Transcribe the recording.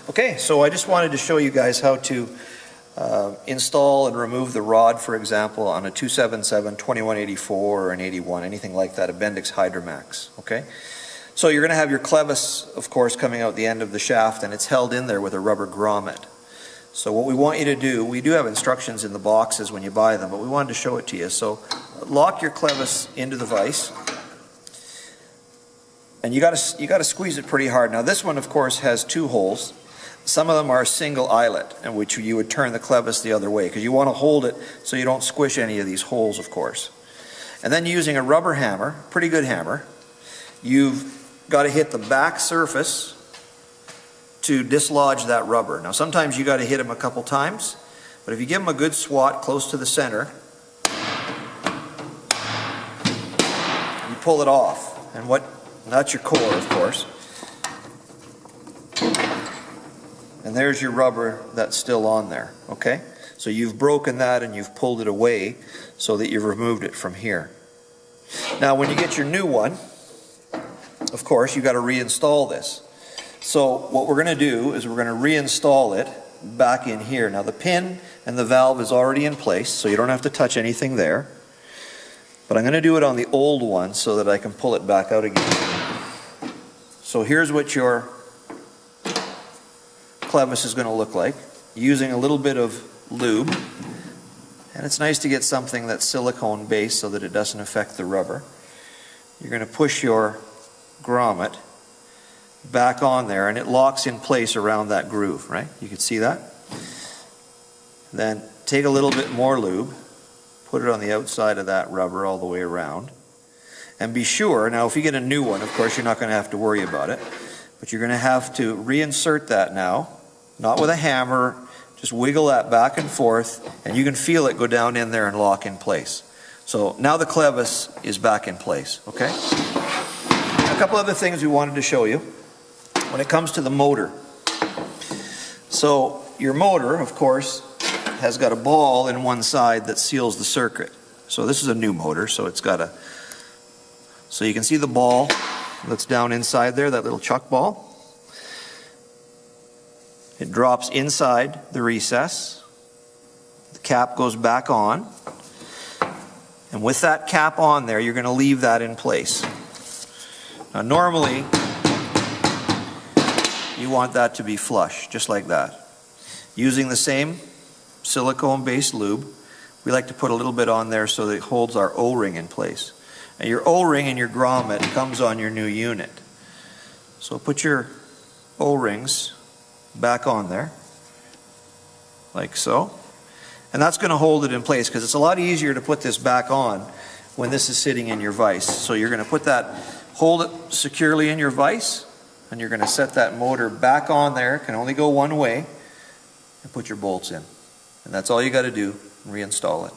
Okay, so I just wanted to show you guys how to install and remove the rod, for example, on a 277, 2184, or an 81, anything like that, a Bendix Hydromax. Okay, so you're going to have your clevis, of course, coming out the end of the shaft, and it's held in there with a rubber grommet. So what we want you to do, we do have instructions in the boxes when you buy them, but we wanted to show it to you. So lock your clevis into the vise, and you got to squeeze it pretty hard. Now this one, of course, has two holes. Some of them are single eyelet, in which you would turn the clevis the other way, because you want to hold it so you don't squish any of these holes, of course. And then using a rubber hammer, pretty good hammer, you've got to hit the back surface to dislodge that rubber. Now sometimes you got to hit them a couple times, but if you give them a good swat close to the center, you pull it off. And that's your core, of course. And there's your rubber that's still on there, okay? So you've broken that and you've pulled it away so that you've removed it from here. Now when you get your new one, of course, you've got to reinstall this. So what we're going to do is we're going to reinstall it back in here. Now the pin and the valve is already in place, so you don't have to touch anything there. But I'm going to do it on the old one so that I can pull it back out again. So here's what your clevis is going to look like, using a little bit of lube. And it's nice to get something that's silicone based so that it doesn't affect the rubber. You're going to push your grommet back on there, and it locks in place around that groove, right? You can see that? Then take a little bit more lube, put it on the outside of that rubber all the way around, and be sure, now if you get a new one, of course you're not going to have to worry about it, but you're going to have to reinsert that now, not with a hammer, just wiggle that back and forth, and you can feel it go down in there and lock in place. So now the clevis is back in place, okay? A couple other things we wanted to show you when it comes to the motor. So your motor, of course, has got a ball in one side that seals the circuit. So this is a new motor, so it's got so you can see the ball that's down inside there, that little chuck ball. It drops inside the recess. The cap goes back on. And with that cap on there, you're going to leave that in place. Now normally, you want that to be flush, just like that. Using the same silicone-based lube, we like to put a little bit on there so that it holds our O-ring in place. And your O-ring and your grommet comes on your new unit. So put your O-rings back on there, like so. And that's going to hold it in place, because it's a lot easier to put this back on when this is sitting in your vise. So you're going to put that, hold it securely in your vise, and you're going to set that motor back on there, it can only go one way, and put your bolts in. And that's all you got to do, reinstall it.